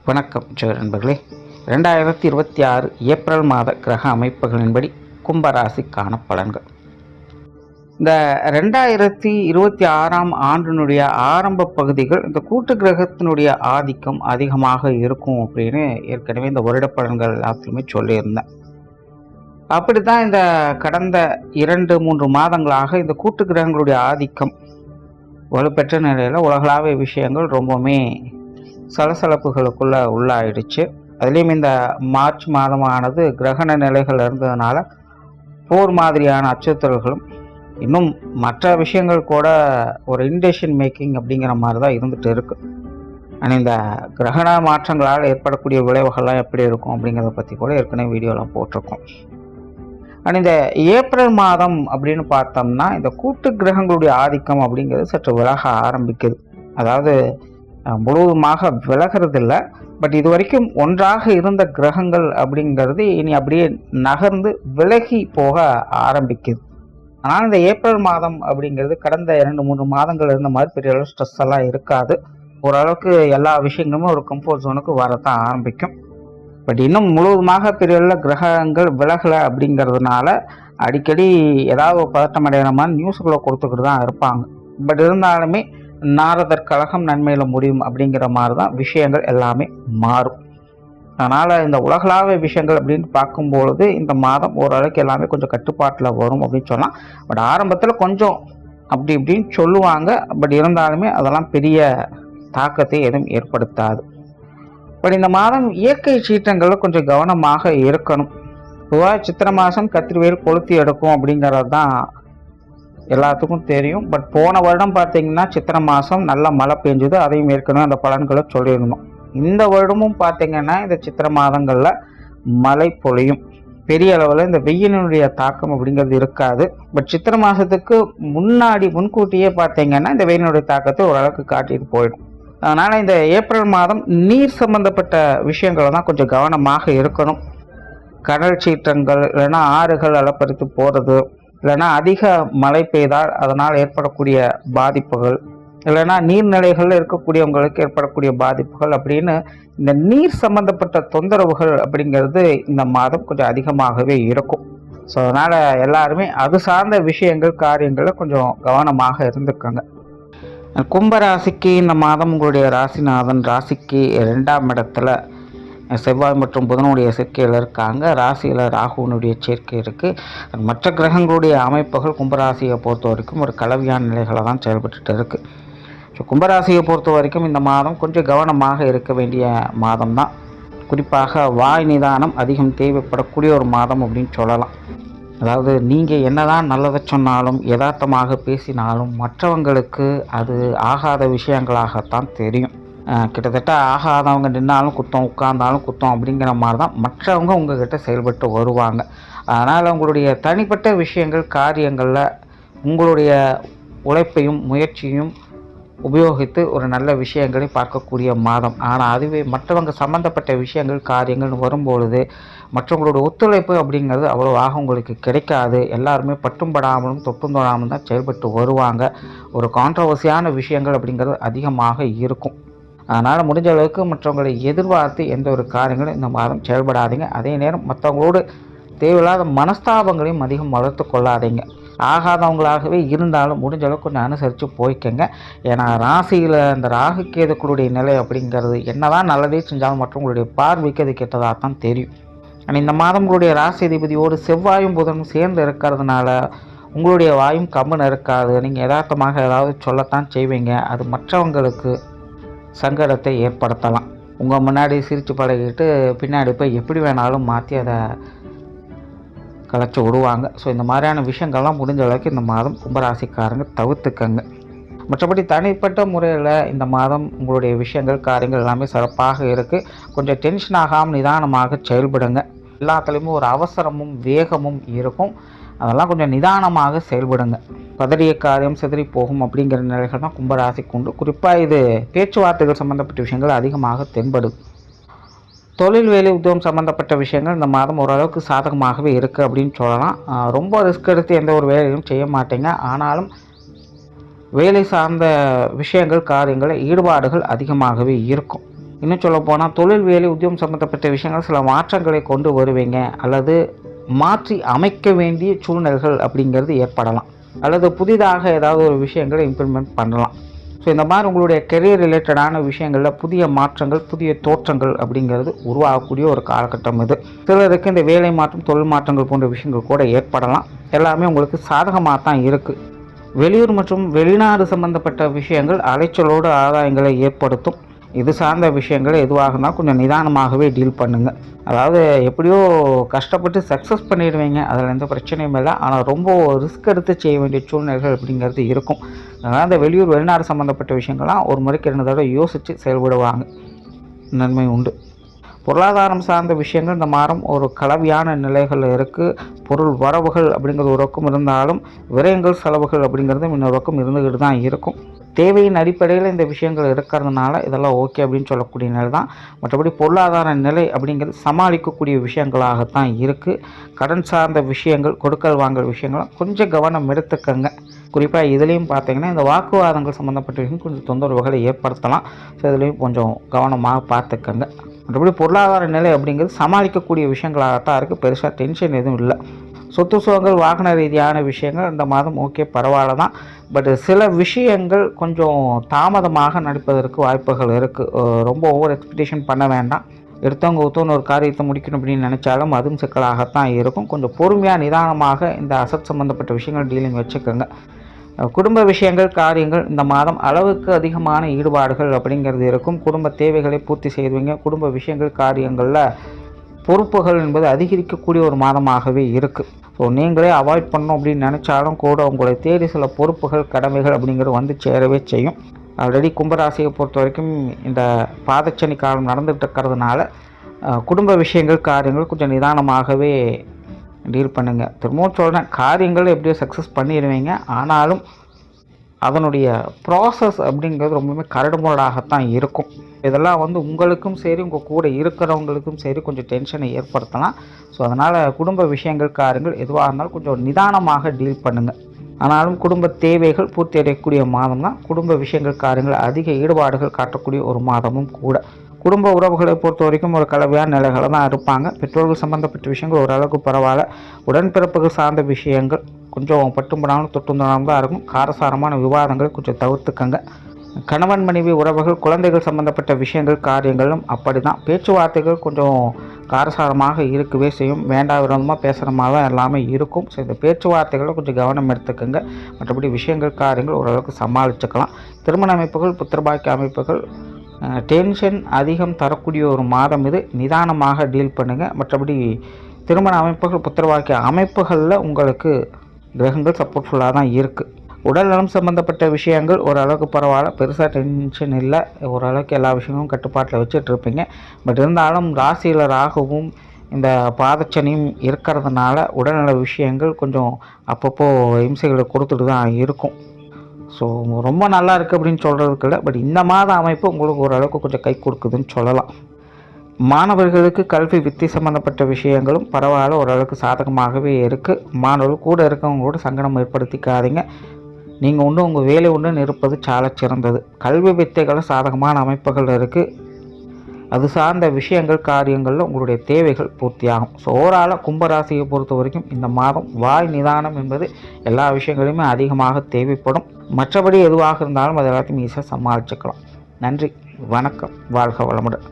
வணக்கம் நண்பர்களே. 2026 ஏப்ரல் மாத கிரக அமைப்புகளின்படி கும்பராசிக்கான பலன்கள். இந்த 2026ஆம் ஆண்டினுடைய ஆரம்ப பகுதிகள் இந்த கூட்டு கிரகத்தினுடைய ஆதிக்கம் அதிகமாக இருக்கும் அப்படின்னு ஏற்கனவே இந்த வருட பலன்கள் எல்லாத்துலையுமே சொல்லியிருந்தேன். அப்படித்தான் இந்த கடந்த 2-3 மாதங்களாக இந்த கூட்டு கிரகங்களுடைய ஆதிக்கம் வலுப்பெற்ற நிலையில் உலகளாவிய விஷயங்கள் ரொம்பவுமே சலசலப்புகளுக்குள்ள உள்ளாயிடுச்சு. அதுலேயும் இந்த மார்ச் மாதமானது கிரகண நிலைகள் இருந்ததுனால போர் மாதிரியான அச்சுறுத்தல்களும் இன்னும் மற்ற விஷயங்கள் கூட ஒரு இன்டெசிஷன் மேக்கிங் அப்படிங்கிற மாதிரி தான் இருந்துகிட்டு இருக்கு. ஆனால் இந்த கிரகண மாற்றங்களால் ஏற்படக்கூடிய விளைவுகள்லாம் எப்படி இருக்கும் அப்படிங்கிறத பற்றி கூட ஏற்கனவே வீடியோலாம் போட்டிருக்கோம். ஆனால் இந்த ஏப்ரல் மாதம் அப்படின்னு பார்த்தோம்னா இந்த கூட்டு கிரகங்களுடைய ஆதிக்கம் அப்படிங்கிறது சற்று விலக ஆரம்பிக்குது. அதாவது முழுவதுமாக விலகிறது இல்லை, பட் இது வரைக்கும் ஒன்றாக இருந்த கிரகங்கள் அப்படிங்கிறது இனி அப்படியே நகர்ந்து விலகி போக ஆரம்பிக்குது. ஆனால் இந்த ஏப்ரல் மாதம் அப்படிங்கிறது கடந்த 2-3 மாதங்கள் இருந்த மாதிரி பெரிய அளவு ஸ்ட்ரெஸ் எல்லாம் இருக்காது. ஓரளவுக்கு எல்லா விஷயங்களுமே ஒரு கம்ஃபர்ட் ஜோனுக்கு வரத்தான் ஆரம்பிக்கும். பட் இன்னும் முழுவதுமாக பெரிய அளவில் கிரகங்கள் விலகலை அப்படிங்கிறதுனால அடிக்கடி ஏதாவது ஒரு பதட்டம் அடைகிற மாதிரி நியூஸுகளை கொடுத்துக்கிட்டு தான் இருப்பாங்க. பட் இருந்தாலுமே நாரதர் கழகம் நன்மையில் முடியும் அப்படிங்கிற மாதிரி தான் விஷயங்கள் எல்லாமே மாறும். அதனால் இந்த உலகளாவிய விஷயங்கள் அப்படின்னு பார்க்கும்பொழுது இந்த மாதம் ஓரளவுக்கு எல்லாமே கொஞ்சம் கட்டுப்பாட்டில் வரும் அப்படின்னு சொல்லலாம். பட் ஆரம்பத்தில் கொஞ்சம் அப்படி இப்படின்னு சொல்லுவாங்க. பட் இருந்தாலுமே அதெல்லாம் பெரிய தாக்கத்தை எதுவும் ஏற்படுத்தாது. பட் இந்த மாதம் இயற்கை சீற்றங்களில் கொஞ்சம் கவனமாக இருக்கணும். பொதுவாக சித்திரை மாதம் கத்திரிவேல் கொளுத்தி எடுக்கும் அப்படிங்கிறது தான் எல்லாத்துக்கும் தெரியும். பட் போன வருடம் பார்த்தீங்கன்னா சித்திரை மாதம் நல்ல மழை பெஞ்சுது. அதையும் ஏற்கனவே அந்த பலன்களை சொல்லியிருந்தோம். இந்த வருடமும் பார்த்தீங்கன்னா இந்த சித்திரை மாதங்களில் மழை பொழியும். பெரிய அளவில் இந்த வெயிலினுடைய தாக்கம் அப்படிங்கிறது இருக்காது. பட் சித்திரை மாதத்துக்கு முன்கூட்டியே பார்த்தீங்கன்னா இந்த வெயிலினுடைய தாக்கத்தை ஓரளவுக்கு காட்டிட்டு போயிடும். அதனால் இந்த ஏப்ரல் மாதம் நீர் சம்பந்தப்பட்ட விஷயங்களை தான் கொஞ்சம் கவனமாக இருக்கணும். கடல் சீற்றங்கள் இல்லைன்னா ஆறுகள் அலப்பறித்து போகிறது, இல்லைன்னா அதிக மழை பெய்தால் அதனால் ஏற்படக்கூடிய பாதிப்புகள், இல்லைன்னா நீர்நிலைகளில் இருக்கக்கூடியவங்களுக்கு ஏற்படக்கூடிய பாதிப்புகள் அப்படின்னு இந்த நீர் சம்பந்தப்பட்ட தொந்தரவுகள் அப்படிங்கிறது இந்த மாதம் கொஞ்சம் அதிகமாகவே இருக்கும். ஸோ அதனால் எல்லாருமே அது சார்ந்த விஷயங்கள் காரியங்களில் கொஞ்சம் கவனமாக இருந்துக்கோங்க. கும்பராசிக்கு இந்த மாதம் உங்களுடைய ராசிநாதன் ராசிக்கு 2ஆம் இடத்துல செவ்வாய் மற்றும் புதனுடைய சேர்க்கையில் இருக்காங்க. ராசியில் ராகுனுடைய சேர்க்கை இருக்குது. மற்ற கிரகங்களுடைய அமைப்புகள் கும்பராசியை பொறுத்த வரைக்கும் ஒரு கலவையான நிலைகளை தான் செயல்பட்டு இருக்குது. ஸோ கும்பராசியை பொறுத்த வரைக்கும் இந்த மாதம் கொஞ்சம் கவனமாக இருக்க வேண்டிய மாதம் தான். குறிப்பாக வாய் நிதானம் அதிகம் தேவைப்படக்கூடிய ஒரு மாதம் அப்படின்னு சொல்லலாம். அதாவது நீங்கள் என்னதான் நல்லதை சொன்னாலும் யதார்த்தமாக பேசினாலும் மற்றவங்களுக்கு அது ஆகாத விஷயங்களாகத்தான் தெரியும். கிட்டத்தட்ட ஆகாதவங்க நின்னாலும் குத்தம், உட்கார்ந்தாலும் குத்தம் அப்படிங்கிற மாதிரி தான் மற்றவங்க உங்ககிட்ட செயல்பட்டு வருவாங்க. அதனால் உங்களுடைய தனிப்பட்ட விஷயங்கள் காரியங்களில் உங்களுடைய உழைப்பையும் முயற்சியும் உபயோகித்து ஒரு நல்ல விஷயங்களை பார்க்கக்கூடிய மாதம். ஆனால் அதுவே மற்றவங்க சம்மந்தப்பட்ட விஷயங்கள் காரியங்கள் வரும்பொழுது மற்றவங்களோட ஒத்துழைப்பு அப்படிங்கிறது அவ்வளோவாக உங்களுக்கு கிடைக்காது. எல்லாருமே பட்டும் படாமலும் தொட்டும் தொடாமலும் தான் செயல்பட்டு வருவாங்க. ஒரு கான்ட்ரவர்சியான விஷயங்கள் அப்படிங்கிறது அதிகமாக இருக்கும். அதனால் முடிஞ்ச அளவுக்கு மற்றவங்களை எதிர்பார்த்து எந்த ஒரு காரியங்களும் இந்த மாதம் செயல்படாதீங்க. அதே நேரம் மற்றவங்களோடு தேவையில்லாத மனஸ்தாபங்களையும் அதிகம் வளர்த்து கொள்ளாதீங்க. ஆகாதவங்களாகவே இருந்தாலும் முடிஞ்ச அளவுக்கு கொஞ்சம் அனுசரித்து போய்க்கங்க. ஏன்னா ராசியில் அந்த ராகு கேதுக்களுடைய நிலை அப்படிங்கிறது என்னதான் நல்லதே செஞ்சாலும் மற்றவங்களுடைய பார்வைக்கு அது கெட்டதாக தான் தெரியும். ஆனால் இந்த மாதம் உங்களுடைய ராசி அதிபதியோடு செவ்வாயும் புதனும் சேர்ந்து இருக்கிறதுனால உங்களுடைய வாயும் கம்முன்னு இருக்காது. நீங்கள் யதார்த்தமாக ஏதாவது சொல்லத்தான் செய்வீங்க. அது மற்றவங்களுக்கு சங்கடத்தை ஏற்படுத்தலாம். உங்கள் முன்னாடி சிரித்து பழகிட்டு பின்னாடி போய் எப்படி வேணாலும் மாற்றி அதை கலைச்சி விடுவாங்க. ஸோ இந்த மாதிரியான விஷயங்கள்லாம் முடிஞ்ச அளவுக்கு இந்த மாதம் கும்பராசிக்காரங்க தவிர்த்துக்கங்க. மற்றபடி தனிப்பட்ட முறையில் இந்த மாதம் உங்களுடைய விஷயங்கள் காரியங்கள் எல்லாமே சிறப்பாக இருக்குது. கொஞ்சம் டென்ஷன் ஆகாமல் நிதானமாக செயல்படுங்க. எல்லாத்துலேயுமே ஒரு அவசரமும் வேகமும் இருக்கும். அதெல்லாம் கொஞ்சம் நிதானமாக செயல்படுங்க. பதறிய காரியம் சிதறி போகும் அப்படிங்கிற நிலைகள் தான் கும்பராசிக்கு உண்டு. குறிப்பாக இது பேச்சுவார்த்தைகள் சம்மந்தப்பட்ட விஷயங்கள் அதிகமாக தென்படுது. தொழில் வேலை உத்தியோகம் சம்மந்தப்பட்ட விஷயங்கள் இந்த மாதம் ஓரளவுக்கு சாதகமாகவே இருக்குது அப்படின்னு சொல்லலாம். ரொம்ப ரிஸ்க் எடுத்து எந்த ஒரு வேலையும் செய்ய மாட்டீங்க. ஆனாலும் வேலை சார்ந்த விஷயங்கள் காரியங்கள் ஈடுபாடுகள் அதிகமாகவே இருக்கும். இன்னும் சொல்லப்போனால் தொழில் வேலை உத்தியோகம் சம்மந்தப்பட்ட விஷயங்கள் சில மாற்றங்களை கொண்டு வருவீங்க, அல்லது மாற்றி அமைக்க வேண்டிய சூழ்நிலைகள் அப்படிங்கிறது ஏற்படலாம், அல்லது புதிதாக ஏதாவது ஒரு விஷயங்களை இம்ப்ளிமெண்ட் பண்ணலாம். ஸோ இந்த மாதிரி உங்களுடைய கெரியர் ரிலேட்டடான விஷயங்களில் புதிய மாற்றங்கள், புதிய தோற்றங்கள் அப்படிங்கிறது உருவாகக்கூடிய ஒரு காலகட்டம் இது. சிலருக்கு இந்த வேலை மாற்றம், தொழில் மாற்றங்கள் போன்ற விஷயங்கள் கூட ஏற்படலாம். எல்லாமே உங்களுக்கு சாதகமாக தான் இருக்குது. வெளியூர் மற்றும் வெளிநாடு சம்பந்தப்பட்ட விஷயங்கள் அலைச்சலோடு ஆதாயங்களை ஏற்படுத்தும். இது சார்ந்த விஷயங்கள் எதுவாக இருந்தால் கொஞ்சம் நிதானமாகவே டீல் பண்ணுங்கள். அதாவது எப்படியோ கஷ்டப்பட்டு சக்ஸஸ் பண்ணிடுவீங்க, அதில் எந்த பிரச்சனையும் இல்லை. ஆனால் ரொம்ப ரிஸ்க் எடுத்து செய்ய வேண்டிய சூழ்நிலைகள் அப்படிங்கிறது இருக்கும். அதனால் இந்த வெளியூர் வெளிநாடு சம்மந்தப்பட்ட விஷயங்கள்லாம் ஒரு முறைக்கு 2 தடவை யோசித்து செயல்படுவாங்க, நன்மை உண்டு. பொருளாதாரம் சார்ந்த விஷயங்கள் இந்த மாதம் ஒரு கலவையான நிலைகள் இருக்குது. பொருள் வரவுகள் அப்படிங்கிறது ஒரு பக்கம் இருந்தாலும் விரயங்கள், செலவுகள் அப்படிங்கிறதும் இன்னொரு பக்கம் இருந்துக்கிட்டு தான் இருக்கும். தேவையின் அடிப்படையில் இந்த விஷயங்கள் இருக்கிறதுனால இதெல்லாம் ஓகே அப்படின்னு சொல்லக்கூடிய நிலை தான். மற்றபடி பொருளாதார நிலை அப்படிங்கிறது சமாளிக்கக்கூடிய விஷயங்களாகத்தான் இருக்குது. கடன் சார்ந்த விஷயங்கள், கொடுக்கல் வாங்கல் விஷயங்கள்லாம் கொஞ்சம் கவனம் எடுத்துக்கங்க. குறிப்பாக இதுலேயும் பார்த்தீங்கன்னா இந்த வாக்குவாதங்கள் சம்மந்தப்பட்ட விஷயம் கொஞ்சம் தொந்தரவுகளை ஏற்படுத்தலாம். ஸோ இதுலேயும் கொஞ்சம் கவனமாக பார்த்துக்கங்க. மற்றபடி பொருளாதார நிலை அப்படிங்கிறது சமாளிக்கக்கூடிய விஷயங்களாகத்தான் இருக்குது. பெருசாக டென்ஷன் எதுவும் இல்லை. சொத்து சுகங்கள், வாகன ரீதியான விஷயங்கள் இந்த மாதம் ஓகே, பரவாயில்ல தான். பட் சில விஷயங்கள் கொஞ்சம் தாமதமாக நடப்பதற்கு வாய்ப்புகள் இருக்குது. ரொம்ப ஓவர் எக்ஸ்பெக்டேஷன் பண்ண வேண்டாம். எடுத்தவங்க ஒருத்தவங்க ஒரு காரியத்தை முடிக்கணும் அப்படின்னு நினச்சாலும் அதுவும் சிக்கலாகத்தான் இருக்கும். கொஞ்சம் பொறுமையாக நிதானமாக இந்த அசட் சம்மந்தப்பட்ட விஷயங்கள் டீலிங் வச்சுக்கோங்க. குடும்ப விஷயங்கள், காரியங்கள் இந்த மாதம் அளவுக்கு அதிகமான ஈடுபாடுகள் அப்படிங்கிறது இருக்கும். குடும்ப தேவைகளை பூர்த்தி செய்வீங்க. குடும்ப விஷயங்கள், காரியங்களில் பொறுப்புகள் என்பது அதிகரிக்கக்கூடிய ஒரு மாதமாகவே இருக்குது. ஸோ நீங்களே அவாய்ட் பண்ணணும் அப்படின்னு நினச்சாலும் கூட உங்களை தேடி சில பொறுப்புகள், கடமைகள் அப்படிங்கிறது வந்து சேரவே செய்யும். ஆல்ரெடி கும்பராசியை பொறுத்த வரைக்கும் இந்த பாதச்சனி காலம் நடந்துகிட்டு இருக்கிறதுனால குடும்ப விஷயங்கள், காரியங்கள் கொஞ்சம் நிதானமாகவே டீல் பண்ணுங்கள். திரும்பவும் சொல்கிறேன், காரியங்கள் எப்படியோ சக்ஸஸ் பண்ணிடுவீங்க. ஆனாலும் அதனுடைய ப்ராசஸ் அப்படிங்கிறது ரொம்பவுமே கரடுமுரடாகத்தான் இருக்கும். இதெல்லாம் வந்து உங்களுக்கும் சரி, உங்கள் கூட இருக்கிறவங்களுக்கும் சரி கொஞ்சம் டென்ஷனை ஏற்படுத்தலாம். ஸோ அதனால் குடும்ப விஷயங்கள், காரியங்கள் எதுவாக இருந்தாலும் கொஞ்சம் நிதானமாக டீல் பண்ணுங்கள். ஆனாலும் குடும்ப தேவைகள் பூர்த்தி அடையக்கூடிய மாதம் தான். குடும்ப விஷயங்கள், காரியங்கள் அதிக ஈடுபாடுகள் காட்டக்கூடிய ஒரு மாதமும் கூட. குடும்ப உறவுகளை பொறுத்த வரைக்கும் ஒரு கலவையான நிலைகளை தான் இருப்பாங்க. பெற்றோர்கள் சம்மந்தப்பட்ட விஷயங்கள் ஓரளவுக்கு பரவாயில்ல. உடன்பிறப்புகள் சார்ந்த விஷயங்கள் கொஞ்சம் பட்டும்படாமல் தொட்டும்படாமல் தான் இருக்கும். காரசாரமான விவாதங்களை கொஞ்சம் தவிர்த்துக்கங்க. கணவன் மனைவி உறவுகள், குழந்தைகள் சம்மந்தப்பட்ட விஷயங்கள், காரியங்களும் அப்படி தான். பேச்சுவார்த்தைகள் கொஞ்சம் காரசாரமாக இருக்கவே செய்யும். வேண்டா விரோதமாக பேசுகிற மாதிரி தான் எல்லாமே இருக்கும். ஸோ இந்த பேச்சுவார்த்தைகளை கொஞ்சம் கவனம் எடுத்துக்கோங்க. மற்றபடி விஷயங்கள், காரியங்கள் ஓரளவுக்கு சமாளிச்சுக்கலாம். திருமண அமைப்புகள், புத்திரபாக்கிய அமைப்புகள் டென்ஷன் அதிகம் தரக்கூடிய ஒரு மாதம் இது. நிதானமாக டீல் பண்ணுங்கள். மற்றபடி திருமண அமைப்புகள், புத்திரபாக்கிய அமைப்புகளில் உங்களுக்கு கிரகங்கள் சப்போர்ட்ஃபுல்லாக தான் இருக்குது. உடல்நலம் சம்மந்தப்பட்ட விஷயங்கள் ஓரளவுக்கு பரவாயில்ல, பெருசாக டென்ஷன் இல்லை. ஓரளவுக்கு எல்லா விஷயங்களும் கட்டுப்பாட்டில் வச்சுட்ருப்பீங்க. பட் இருந்தாலும் ராசியில் ராகுவும் இந்த பாதச்சனியும் இருக்கிறதுனால உடல்நல விஷயங்கள் கொஞ்சம் அப்பப்போ இம்சைகளை கொடுத்துட்டு தான் இருக்கும். ஸோ ரொம்ப நல்லா இருக்குது அப்படின்னு சொல்கிறதுக்கு இல்லை. பட் இந்த மாத அமைப்பு உங்களுக்கு ஓரளவுக்கு கொஞ்சம் கை கொடுக்குதுன்னு சொல்லலாம். மாணவர்களுக்கு கல்வி, வித்தை சம்மந்தப்பட்ட விஷயங்களும் பரவாயில்ல, ஓரளவுக்கு சாதகமாகவே இருக்குது. மாணவர்கள் கூட இருக்கவங்களோட சங்கடம் ஏற்படுத்திக்காதீங்க. நீங்கள் உண்டு உங்கள் வேலை உண்டுன்னு இருப்பது சால சிறந்தது. கல்வி வித்தைகளும் சாதகமான அமைப்புகள் இருக்குது. அது சார்ந்த விஷயங்கள், காரியங்களில் உங்களுடைய தேவைகள் பூர்த்தியாகும். ஸோ ஓவராலாக கும்பராசியை பொறுத்த வரைக்கும் இந்த மாதம் வாய் நிதானம் என்பது எல்லா விஷயங்களையுமே அதிகமாக தேவைப்படும். மற்றபடி எதுவாக இருந்தாலும் அது எல்லாத்தையும் ஈஸியாக சமாளிச்சுக்கலாம். நன்றி, வணக்கம், வாழ்க வளமுடன்.